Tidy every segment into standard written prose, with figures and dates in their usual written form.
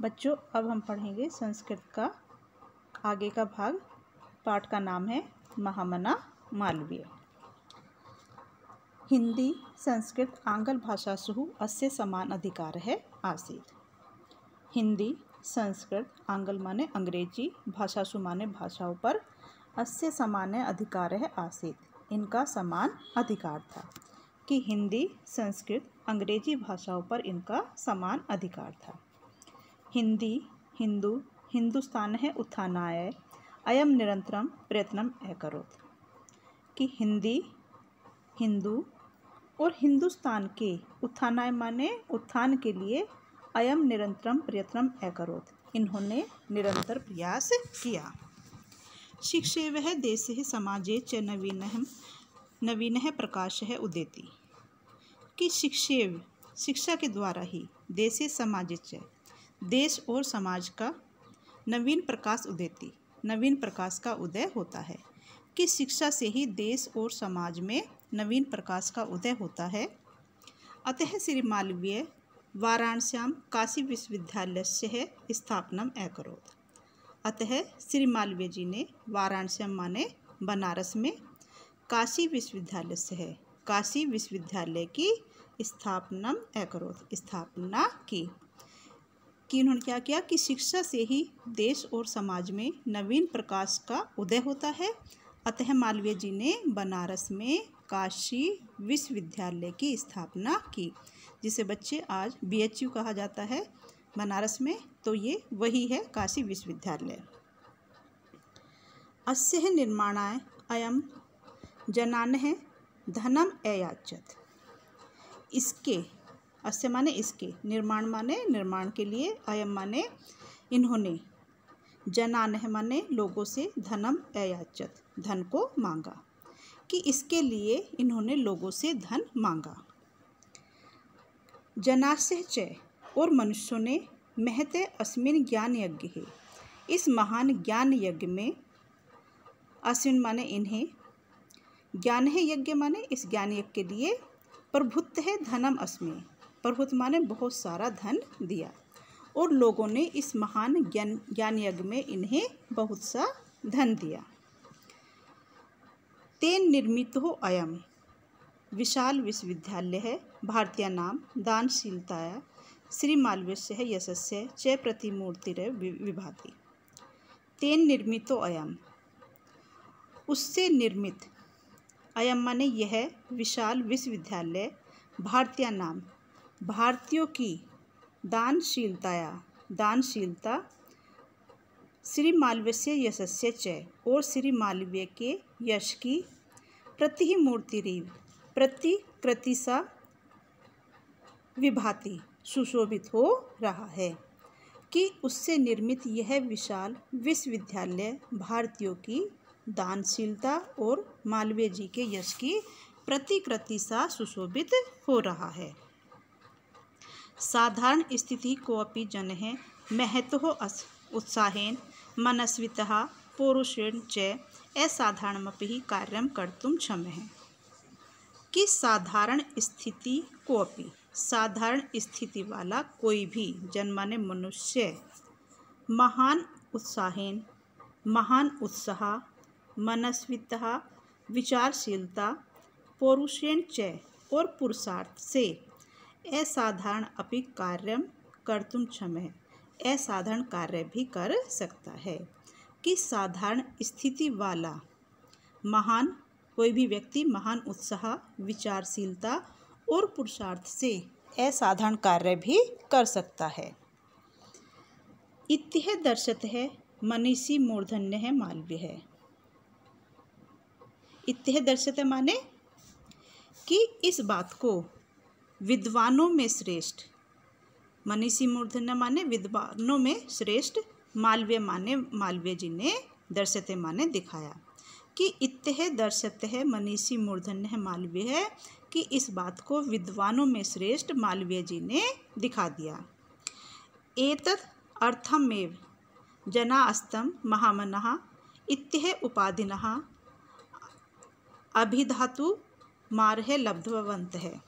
बच्चों, अब हम पढ़ेंगे संस्कृत का आगे का भाग। पाठ का नाम है महामना मालवीय। हिंदी संस्कृत आंग्ल भाषासु अस्य समान अधिकारः आसीत्। हिंदी संस्कृत आंग्ल माने अंग्रेजी, भाषासु माने भाषाओं पर, अस्य समान अधिकारः आसीत् इनका समान अधिकार था। कि हिंदी संस्कृत अंग्रेजी भाषाओं पर इनका समान अधिकार था। हिंदी हिंदू हिंदुस्तान है उत्थानाय अयम निरंतरम प्रयत्नम अकरोत्। कि हिंदी हिंदू और हिंदुस्तान के उत्थानाय माने उत्थान के लिए अयम निरंतरम प्रयत्नम अकरोत् इन्होंने निरंतर प्रयास किया। शिक्षेवः देशे समाजे च नवीनः प्रकाशः उदेति। कि शिक्षेव शिक्षा के द्वारा ही देशे समाजे च देश और समाज का नवीन प्रकाश उदेति नवीन प्रकाश का उदय होता है। कि शिक्षा से ही देश और समाज में नवीन प्रकाश का उदय होता है। अतः श्री मालवीय वाराणस्यां काशी विश्वविद्यालयस्य स्थापनम अकरोत्। अतः श्री मालवीय जी ने वाराणस्यां माने बनारस में काशी विश्वविद्यालय से है काशी विश्वविद्यालय की स्थापना अकरोत् स्थापना की। कि उन्होंने क्या किया कि शिक्षा से ही देश और समाज में नवीन प्रकाश का उदय होता है। अतः मालवीय जी ने बनारस में काशी विश्वविद्यालय की स्थापना की, जिसे बच्चे आज BHU कहा जाता है बनारस में, तो ये वही है काशी विश्वविद्यालय। अस्य निर्माणाय अयम जनानः धनम अयाचत। इसके अस्य माने इसके, निर्माण माने निर्माण के लिए, अयम माने इन्होंने, जनानः माने लोगों से, धनम अयाचत धन को मांगा। कि इसके लिए इन्होंने लोगों से धन मांगा। जनास्य च और मनुष्यों ने महते अस्मिन् ज्ञान यज्ञ है इस महान ज्ञान यज्ञ में, अस्मिन् माने इन्हें, ज्ञान है यज्ञ माने इस ज्ञान यज्ञ के लिए, प्रभुत्व है धनम अस्मि प्रभुत्व माने बहुत सारा धन दिया, और लोगों ने इस महान ज्ञान यज्ञ में इन्हें बहुत सा धन दिया। तेन निर्मितो अयम विशाल विश्वविद्यालय है भारतीय नाम दानशीलताया श्री मालवीयस्य यशस्य च प्रतिमूर्तिरे विभाति। तेन निर्मितो अयम उससे निर्मित, अयम माने यह विशाल विश्वविद्यालय, भारतीय नाम भारतीयों की दानशीलता श्री मालवीय यशस्य च और श्री मालवीय के यश की प्रतिकृति सा विभाति सुशोभित हो रहा है। कि उससे निर्मित यह विशाल विश्वविद्यालय भारतीयों की दानशीलता और मालवीय जी के यश की प्रतिकृति सा सुशोभित हो रहा है। साधारण स्थिति कोऽपि जनः महतः उत्साहेन मनस्वितः पौरुषेण च असाधारणमपि कार्यं कर्तुं क्षमः। कि साधारण स्थिति कोऽपि, साधारण स्थिति वाला कोई भी, जन माने मनुष्य, महान उत्साहेन महान उत्साह, मनस्वितः विचारशीलता, पौरुषेण च और पुरुषार्थ से, असाधारण अपि कार्यम कर्तुं क्षमः असाधारण कार्य भी कर सकता है। कि साधारण स्थिति वाला महान कोई भी व्यक्ति महान उत्साह, विचारशीलता और पुरुषार्थ से असाधारण कार्य भी कर सकता है। इत्यह दर्शतः मनीषी मूर्धन्यः मालवीयः। इत्यह दर्शतः माने कि इस बात को विद्वानों में श्रेष्ठ, मनीषी मूर्धन्य माने विद्वानों में श्रेष्ठ, मालवीय माने मालवीय जी ने, दर्शते माने दिखाया। कि इत्यह दर्शतः मनीषी मूर्धन्य मालवीय है, कि इस बात को विद्वानों में श्रेष्ठ मालवीय जी ने दिखा दिया। एतत् अर्थमेव जनास्तं महामनः इत्यह उपाधिनः अभिधातु मार्ह लब्धवन्तः।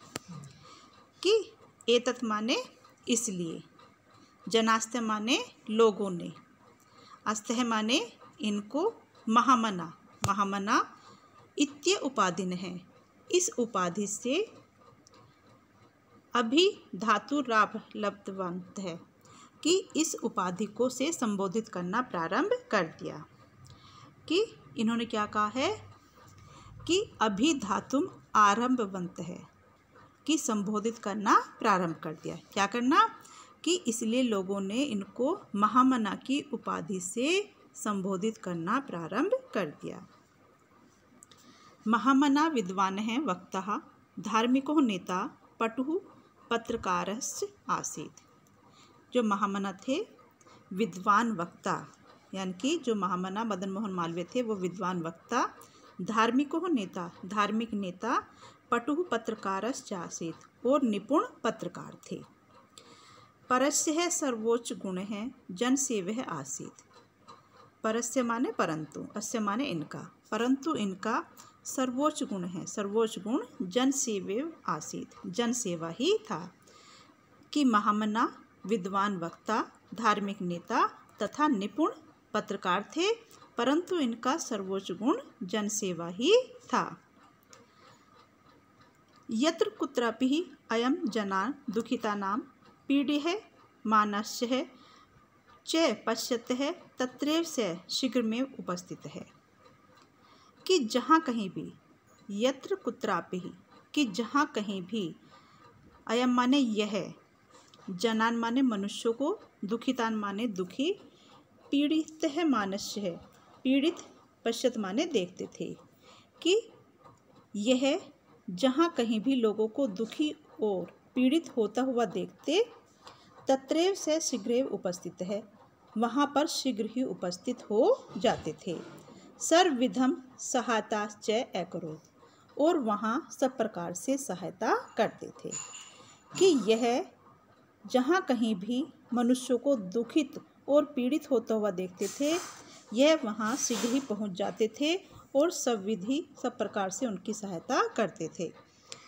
कि एतत् माने इसलिए, जनास्ते माने लोगों ने, अस्तः माने इनको, महामना महामना इत्य उपाधिन है, इस उपाधि से अभी धातु राभ लब्धवंत है कि इस उपाधि को से संबोधित करना प्रारंभ कर दिया। कि इन्होंने क्या कहा है कि अभी धातुम आरंभवंत है, कि संबोधित करना प्रारंभ कर दिया। क्या करना कि इसलिए लोगों ने इनको महामना की उपाधि से संबोधित करना प्रारंभ कर दिया। महामना विद्वान है वक्ता धार्मिको नेता पटुः पत्रकारश्च आसीत्। जो महामना थे विद्वान वक्ता, यानी कि जो महामना मदन मोहन मालवीय थे वो विद्वान वक्ता, धार्मिको नेता धार्मिक नेता, पटुः पत्रकारश्च आसीत् और निपुण पत्रकार थे। परस्य है सर्वोच्च गुण है जन सेवः आसीत्। परस्य माने परंतु, अस्य माने इनका, परंतु इनका सर्वोच्च गुण है, सर्वोच्च गुण जन सेवः आसीत्, जन सेवा ही था। कि महामना विद्वान वक्ता, धार्मिक नेता तथा निपुण पत्रकार थे, परंतु इनका सर्वोच्च गुण जन सेवा ही था। यत्र कुत्रापि अयम जनान् दुखितानां पीडिः मानस्य च पश्यतः तत्रैव स शीघ्रमेव उपस्थित है। कि जहाँ कहीं भी, यत्र कुत्रापि, कि जहाँ कहीं भी, अयम माने यह, जनान माने मनुष्यों को, दुखितान माने दुखी, पीड़ित है मानस्य है पीड़ित, पश्यत माने देखते थे। कि यह जहाँ कहीं भी लोगों को दुखी और पीड़ित होता हुआ देखते, तत्रैव से शीघ्र उपस्थित है, वहाँ पर शीघ्र ही उपस्थित हो जाते थे। सर्वविधम सहायता च अकरोत्, और वहाँ सब प्रकार से सहायता करते थे। कि यह जहाँ कहीं भी मनुष्यों को दुखित और पीड़ित होता हुआ देखते थे, यह वहाँ शीघ्र ही पहुँच जाते थे और सब विधि सब प्रकार से उनकी सहायता करते थे।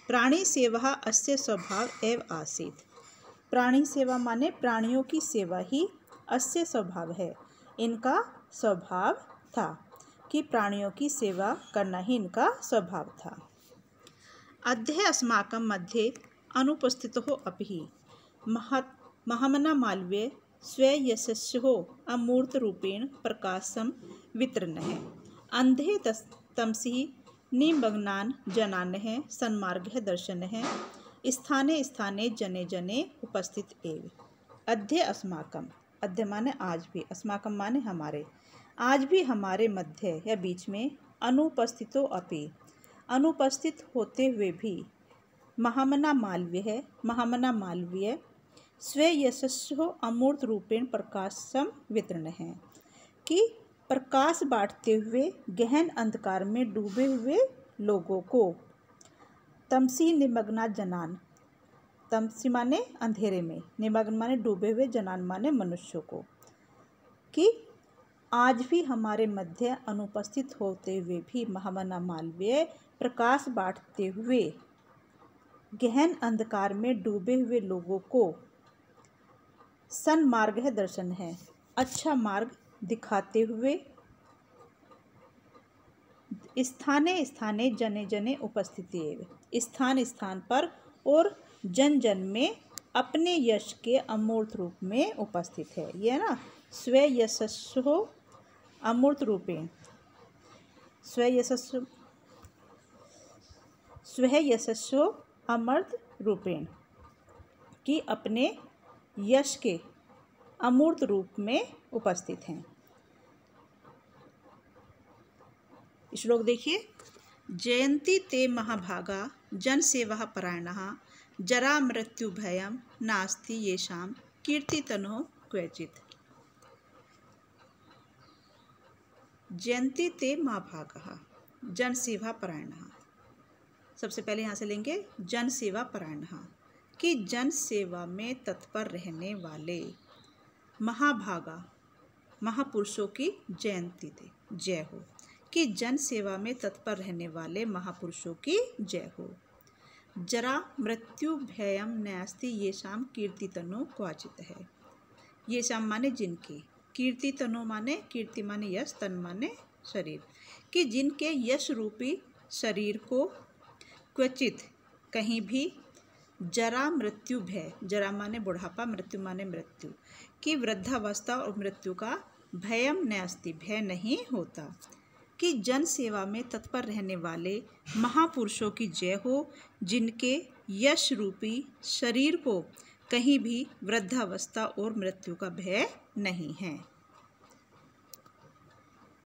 प्राणी सेवा अस्य स्वभाव एव आसीत्। प्राणी सेवा माने प्राणियों की सेवा ही अस्य स्वभाव है, इनका स्वभाव था। कि प्राणियों की सेवा करना ही इनका स्वभाव था। अद्य अस्माकं मध्ये अनुपस्थितो अपि महामना मालवीय स्वयशस्यो अमूर्तरूपेण प्रकाशं वितरणः अंधे तमसि निमग्नान् जनानः सन्मार्गः दर्शनः स्थाने स्थाने जने जने उपस्थित एव। अद्य अस्माकं, अद्य माने आज भी, अस्माकं माने हमारे, आज भी हमारे मध्य या बीच में, अनुपस्थितो अपि अनुपस्थित होते हुए भी, महामना मालवीय है, महामना मालवीय स्वयशस्यो अमूर्त रूपेण प्रकाशम वितरण है। कि प्रकाश बांटते हुए गहन अंधकार में डूबे हुए लोगों को, तमसी निमग्ना जनान, तमसी माने अंधेरे में, निमग्न माने डूबे हुए, जनान माने मनुष्यों को। कि आज भी हमारे मध्य अनुपस्थित होते हुए भी महामना मालवीय प्रकाश बांटते हुए गहन अंधकार में डूबे हुए लोगों को सन्मार्ग है दर्शन है, अच्छा मार्ग दिखाते हुए, स्थाने स्थाने जने जने उपस्थिति एवं, स्थान स्थान पर और जन जन में अपने यश के अमूर्त रूप में उपस्थित है। ये ना स्वयशस्यो अमूर्त रूपेण, स्वयशस्यो अमर्त रूपेण, कि अपने यश के अमूर्त रूप में उपस्थित हैं। श्लोक देखिए। जयंती ते महाभागा जन सेवा परायणः जरा मृत्यु भयम नास्ति येषां कीर्तितनो क्वचित्। जयंती ते महाभागा जन सेवा परायणः, सबसे पहले यहाँ से लेंगे जन सेवा परायणः, कि जन सेवा में तत्पर रहने वाले महाभागा महापुरुषों की जयंती थे, जय हो। कि जन सेवा में तत्पर रहने वाले महापुरुषों की जय हो। जरा मृत्यु भयम नास्ति येषां कीर्तितनो क्वचित् है, येषाम माने जिनके, कीर्ति तनो माने कीर्ति माने यश, तन माने शरीर, कि जिनके यश रूपी शरीर को क्वचित कहीं भी जरा मृत्यु भय, जरा माने बुढ़ापा, मृत्यु माने मृत्यु, कि वृद्धावस्था और मृत्यु का भयम न अस्ति, भय नहीं होता, कि जन सेवा में तत्पर रहने वाले महापुरुषों की जय हो, जिनके यश रूपी शरीर को कहीं भी वृद्धावस्था और मृत्यु का भय नहीं है।